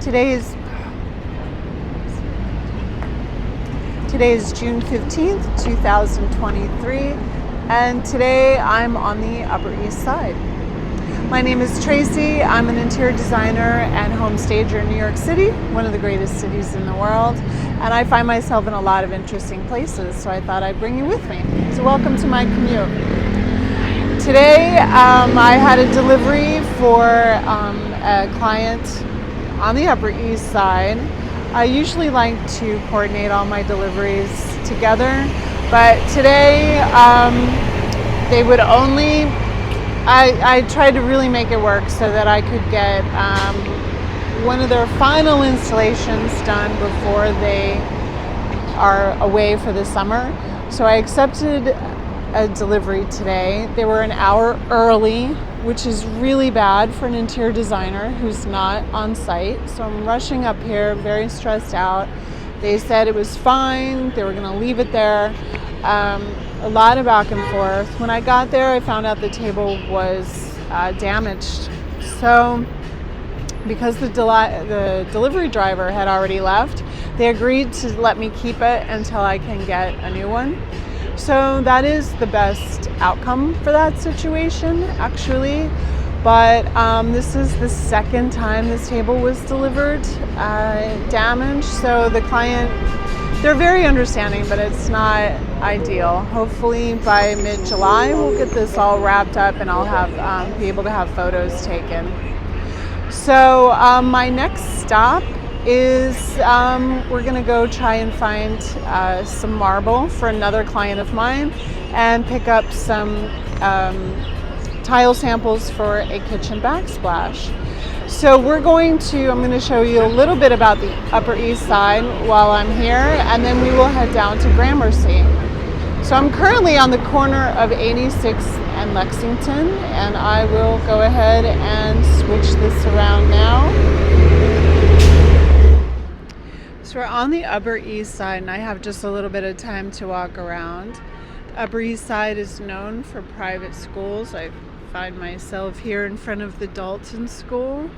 Today is June 15th, 2023, and today I'm on the Upper East Side. My name is Tracy. I'm an interior designer and home stager in New York City, one of the greatest cities in the world, and I find myself in a lot of interesting places, so I thought I'd bring you with me. So welcome to my commute. Today I had a delivery for a client on the Upper East Side. I usually like to coordinate all my deliveries together, but today they would only, I tried to really make it work so that I could get one of their final installations done before they are away for the summer. So I accepted a delivery today. They were an hour early, which is really bad for an interior designer who's not on site. So I'm rushing up here, very stressed out. They said it was fine, they were gonna leave it there. A lot of back and forth. When I got there, I found out the table was damaged. So because the delivery driver had already left, they agreed to let me keep it until I can get a new one. So that is the best outcome for that situation, actually. But this is the second time this table was delivered damaged. So the client, they're very understanding, but it's not ideal. Hopefully by mid-July, we'll get this all wrapped up and I'll have be able to have photos taken. So my next stop is we're gonna go try and find some marble for another client of mine and pick up some tile samples for a kitchen backsplash. So I'm going to show you a little bit about the Upper East Side while I'm here, and then we will head down to Gramercy. So I'm currently on the corner of 86th and Lexington, and I will go ahead and switch this around now. So we're on the Upper East Side, and I have just a little bit of time to walk around. The Upper East Side is known for private schools. I find myself here in front of the Dalton School,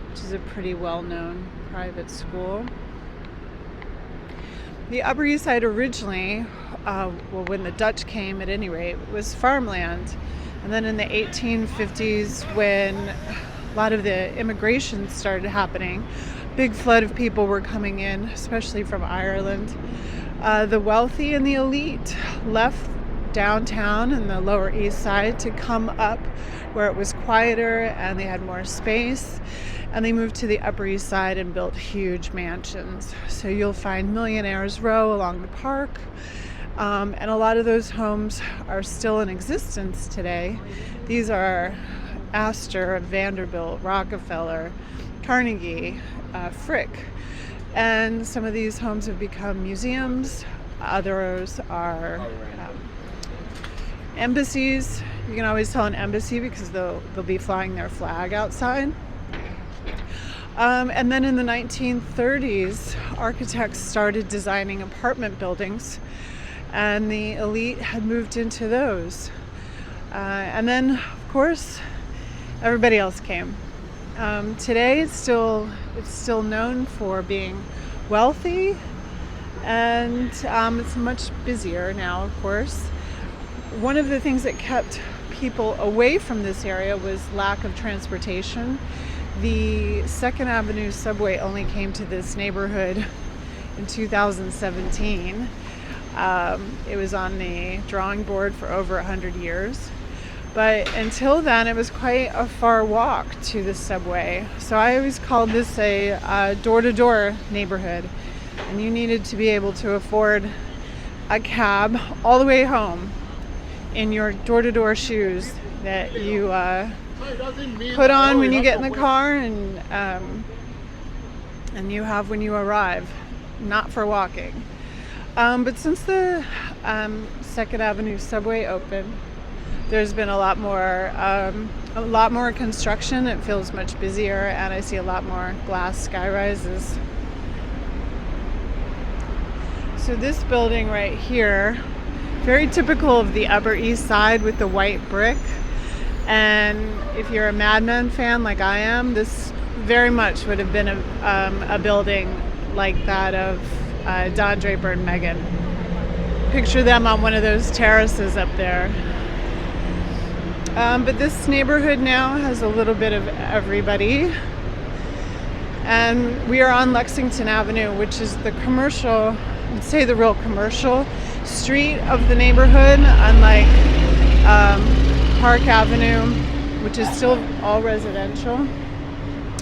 which is a pretty well-known private school. The Upper East Side originally, when the Dutch came at any rate, was farmland. And then in the 1850s, when a lot of the immigration started happening, big flood of people were coming in, especially from Ireland. The wealthy and the elite left downtown and the Lower East Side to come up where it was quieter and they had more space, and they moved to the Upper East Side and built huge mansions. So you'll find Millionaires Row along the park, and a lot of those homes are still in existence today. These are Astor, Vanderbilt, Rockefeller, Carnegie, Frick, and some of these homes have become museums. Others are embassies. You can always tell an embassy because they'll be flying their flag outside. And then in the 1930s, architects started designing apartment buildings, and the elite had moved into those. And then, of course, everybody else came. Today, it's still known for being wealthy, and it's much busier now, of course. One of the things that kept people away from this area was lack of transportation. The 2nd Avenue subway only came to this neighborhood in 2017. It was on the drawing board for over 100 years. But until then, it was quite a far walk to the subway. So I always called this a door-to-door neighborhood. And you needed to be able to afford a cab all the way home in your door-to-door shoes that you put on when you get in the car and you have when you arrive, not for walking. But since the 2nd Avenue subway opened, there's been a lot more construction. It feels much busier, and I see a lot more glass sky rises. So this building right here, very typical of the Upper East Side with the white brick. And if you're a Mad Men fan like I am, this very much would have been a building like that of Don Draper and Megan. Picture them on one of those terraces up there. But this neighborhood now has a little bit of everybody. And we are on Lexington Avenue, which is the commercial, I'd say the real commercial street of the neighborhood, unlike Park Avenue, which is still all residential.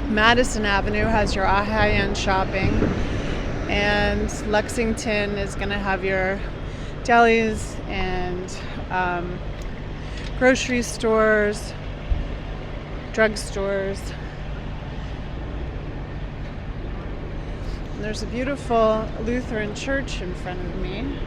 Madison Avenue has your high-end shopping, and Lexington is going to have your delis and grocery stores, drugstores. And there's a beautiful Lutheran church in front of me.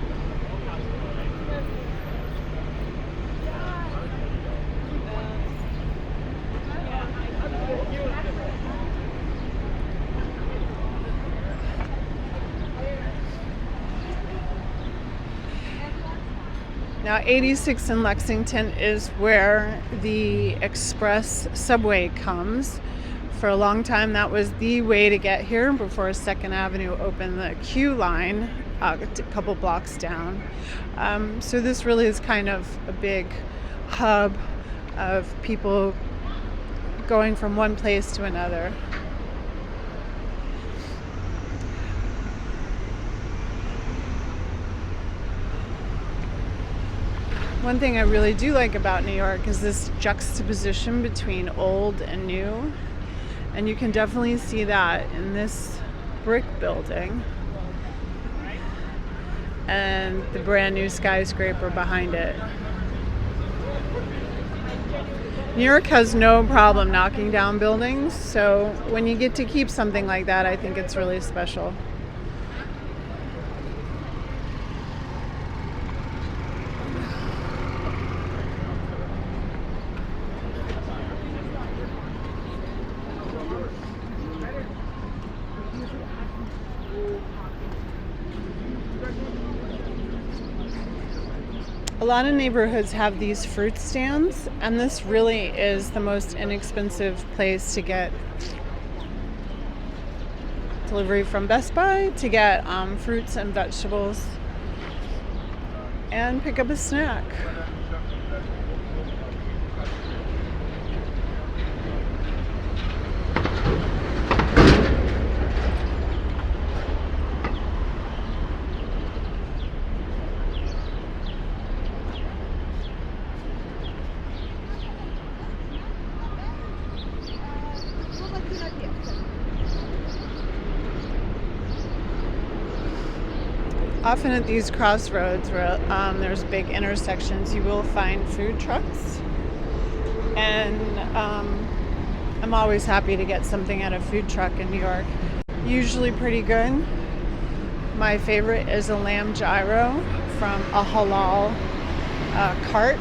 Now 86 in Lexington is where the express subway comes. For a long time that was the way to get here before 2nd Avenue opened the Q line a couple blocks down. So this really is kind of a big hub of people going from one place to another. One thing I really do like about New York is this juxtaposition between old and new. And you can definitely see that in this brick building and the brand new skyscraper behind it. New York has no problem knocking down buildings, so when you get to keep something like that, I think it's really special. A lot of neighborhoods have these fruit stands, and this really is the most inexpensive place to get delivery from Best Buy to get fruits and vegetables and pick up a snack. Often at these crossroads where there's big intersections, you will find food trucks. And I'm always happy to get something at a food truck in New York. Usually pretty good. My favorite is a lamb gyro from a halal cart.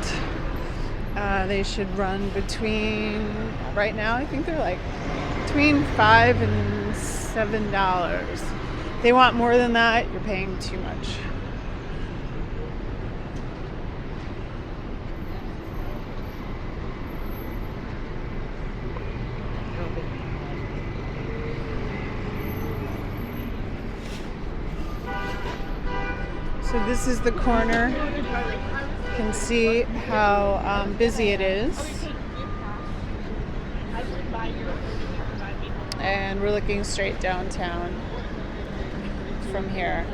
They should run between, right now I think they're like between $5 and $7. They want more than that, you're paying too much. So this is the corner. You can see how busy it is. And we're looking straight downtown from here.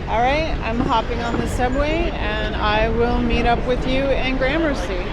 All right, I'm hopping on the subway and I will meet up with you in Gramercy.